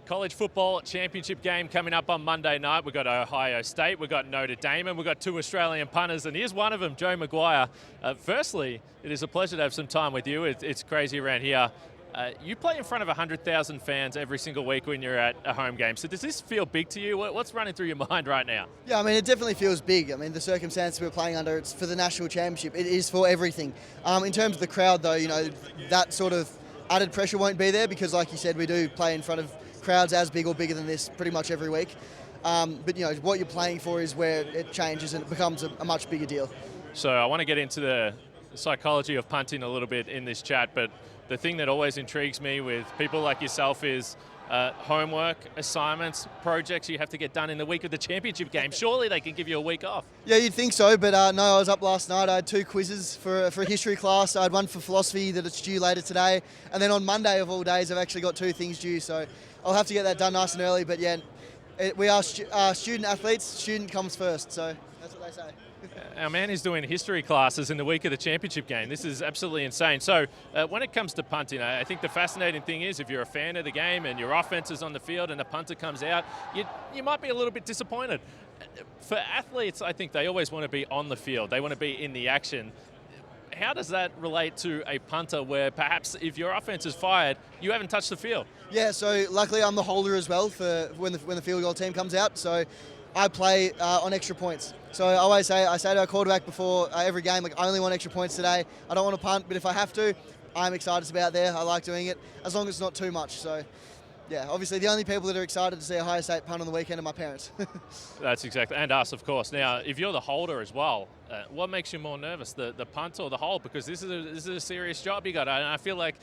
College football championship game coming up on Monday night. We've got Ohio State, we've got Notre Dame, and we've got two Australian punters, and here's one of them, Joe McGuire. Firstly, it is a pleasure to have some time with you. It's crazy around here. You play in front of 100,000 fans every single week when you're at a home game. So does this feel big to you? What's running through your mind right now? Yeah, I mean, it definitely feels big. I mean, the circumstances we're playing under, it's for the national championship. It is for everything. In terms of the crowd, though, you know, that sort of added pressure won't be there because, like you said, we do play in front of crowds as big or bigger than this pretty much every week. But, you know, what you're playing for is where it changes and it becomes a much bigger deal. So I want to get into the psychology of punting a little bit in this chat, but the thing that always intrigues me with people like yourself is homework, assignments, projects you have to get done in the week of the championship game. Surely they can give you a week off. Yeah, you'd think so, but no, I was up last night. I had 2 quizzes for a history class. I had one for philosophy that it's due later today. And then on Monday of all days, I've actually got 2 things due. So I'll have to get that done nice and early. But yeah, we are student athletes. Student comes first. So that's what they say. Our man is doing history classes in the week of the championship game. This is absolutely insane. So when it comes to punting, I think the fascinating thing is if you're a fan of the game and your offense is on the field and the punter comes out, you might be a little bit disappointed. For athletes, I think they always want to be on the field. They want to be in the action. How does that relate to a punter where perhaps if your offense is fired, you haven't touched the field? Yeah, so luckily I'm the holder as well for when the field goal team comes out. So I play on extra points. So I say to our quarterback before every game, like, I only want extra points today. I don't want to punt, but if I have to, I'm excited to be out there. I like doing it, as long as it's not too much. So yeah, obviously the only people that are excited to see Ohio State punt on the weekend are my parents. That's exactly, and us, of course. Now, if you're the holder as well, what makes you more nervous, the punt or the hold? Because this is a serious job you got. And I feel like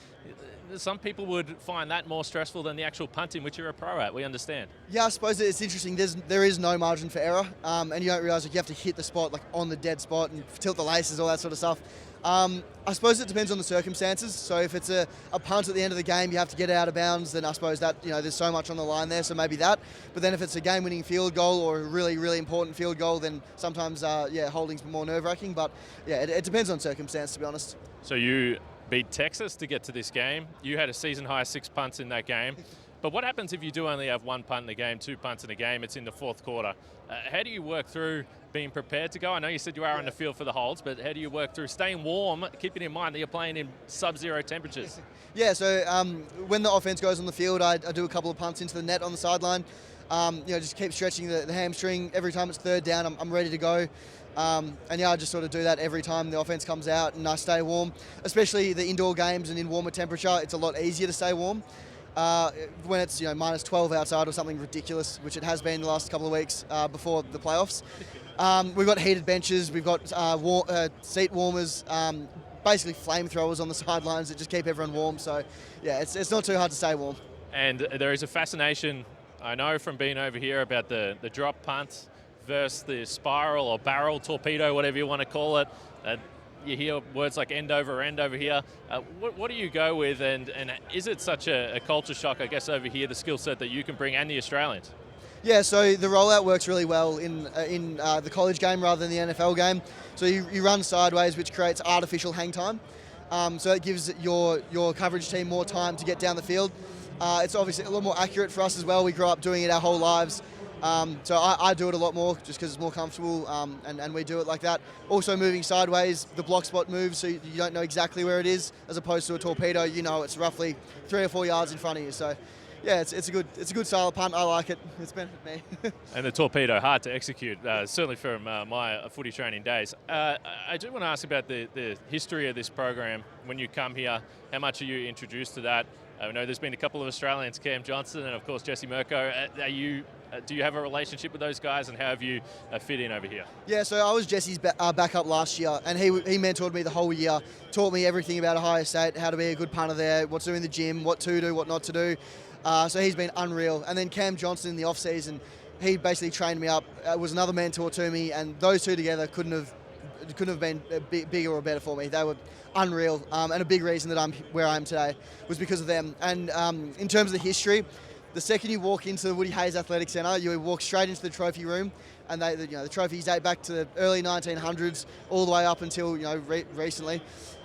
some people would find that more stressful than the actual punting, which you're a pro at. We understand. Yeah, I suppose it's interesting. There is no margin for error, and you don't realise, like, you have to hit the spot, like on the dead spot, and tilt the laces, all that sort of stuff. I suppose it depends on the circumstances. So if it's a punt at the end of the game, you have to get it out of bounds, then I suppose that, you know, there's so much on the line there, so maybe that. But then if it's a game-winning field goal or a really, really important field goal, then sometimes, holding's more nerve-wracking. But yeah, it depends on circumstance, to be honest. So you beat Texas to get to this game. You had a season-high 6 punts in that game. But what happens if you do only have 1 punt in the game, 2 punts in the game, it's in the 4th quarter? How do you work through being prepared to go? I know you said you are on the field for the holds, but how do you work through staying warm, keeping in mind that you're playing in sub-zero temperatures? Yeah, so when the offense goes on the field, I do a couple of punts into the net on the sideline. Just keep stretching the hamstring. Every time it's 3rd down, I'm ready to go. I just sort of do that every time the offense comes out, and I stay warm. Especially the indoor games and in warmer temperature, it's a lot easier to stay warm. When it's minus 12 outside or something ridiculous, which it has been the last couple of weeks before the playoffs. We've got heated benches, we've got seat warmers, basically flamethrowers on the sidelines that just keep everyone warm. So yeah, it's not too hard to stay warm. And there is a fascination, I know from being over here, about the drop punt versus the spiral or barrel torpedo, whatever you want to call it. You hear words like end over here. What do you go with, and is it such a culture shock, I guess, over here, the skill set that you can bring and the Australians? Yeah, so the rollout works really well in the college game rather than the NFL game. So you run sideways, which creates artificial hang time. So it gives your coverage team more time to get down the field. It's obviously a lot more accurate for us as well. We grew up doing it our whole lives. So I do it a lot more just because it's more comfortable, and we do it like that. Also moving sideways, the block spot moves so you don't know exactly where it is, as opposed to a torpedo, it's roughly 3 or 4 yards in front of you. So yeah, it's a good style of punt. I like it. It's benefited me. And the torpedo, hard to execute, certainly from my footy training days. I do want to ask about the history of this program. When you come here, how much are you introduced to that? I know there's been a couple of Australians, Cam Johnson and of course Jesse Mirko. Do you have a relationship with those guys, and how have you fit in over here? Yeah, so I was Jesse's backup last year, and he mentored me the whole year, taught me everything about Ohio State, how to be a good punter there, what to do in the gym, what to do, what not to do. So he's been unreal. And then Cam Johnson in the off-season, he basically trained me up, was another mentor to me, and those two together couldn't have been bigger or better for me. They were unreal, and a big reason that I'm where I am today was because of them. And in terms of the history, the second you walk into the Woody Hayes Athletic Centre, you walk straight into the trophy room, and the trophies date back to the early 1900s, all the way up until recently.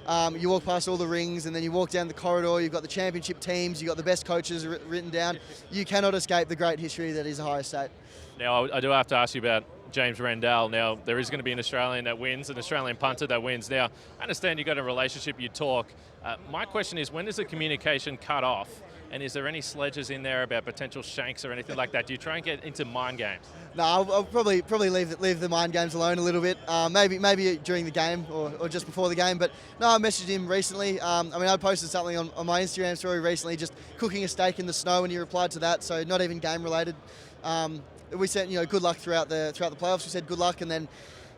You walk past all the rings, and then you walk down the corridor. You've got the championship teams. You've got the best coaches written down. You cannot escape the great history that is Ohio State. Now, I do have to ask you about James Rendell. Now, there is going to be an Australian that wins, an Australian punter that wins. Now, I understand you've got a relationship, you talk. My question is, when does the communication cut off? And is there any sledges in there about potential shanks or anything like that? Do you try and get into mind games? No, I'll probably leave the mind games alone a little bit. Maybe during the game or just before the game. But no, I messaged him recently. I posted something on my Instagram story recently, just cooking a steak in the snow, and he replied to that. So not even game related. We said, good luck throughout the playoffs. We said good luck, and then,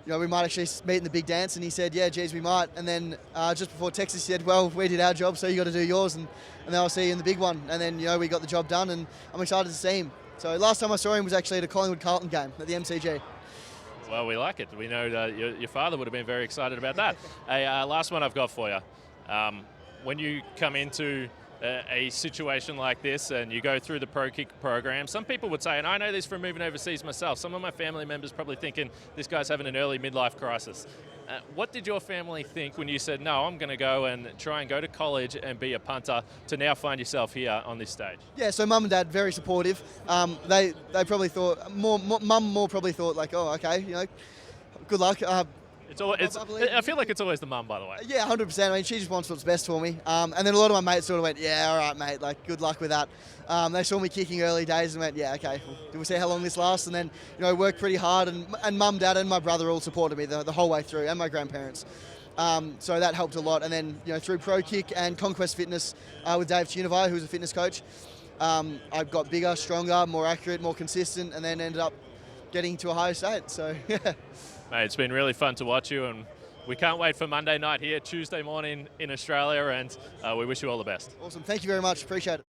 we might actually meet in the big dance. And he said, yeah, geez, we might. And then just before Texas, he said, well, we did our job, so you got to do yours, and then I'll see you in the big one. And then, we got the job done, and I'm excited to see him. So last time I saw him was actually at a Collingwood-Carlton game at the MCG. Well, we like it. We know that your father would have been very excited about that. Hey, last one I've got for you. When you come into a situation like this and you go through the Prokick program, some people would say, and I know this from moving overseas myself, some of my family members probably thinking this guy's having an early midlife crisis. What did your family think when you said, no, I'm going to go and try and go to college and be a punter, to now find yourself here on this stage? Yeah, so mum and dad, very supportive. They probably thought, mum probably thought like, oh, okay, good luck. I feel like it's always the mum, by the way. Yeah, 100%. I mean, she just wants what's best for me. And then a lot of my mates sort of went, yeah, all right, mate, like, good luck with that. They saw me kicking early days and went, yeah, okay, we'll see how long this lasts. And then, worked pretty hard. And mum, dad, and my brother all supported me the whole way through, and my grandparents. So that helped a lot. And then, through Prokick and Conquest Fitness with Dave Tunavai, who's a fitness coach, I got bigger, stronger, more accurate, more consistent, and then ended up getting to Ohio State. So, yeah. Mate, it's been really fun to watch you, and we can't wait for Monday night here, Tuesday morning in Australia, and we wish you all the best. Awesome. Thank you very much. Appreciate it.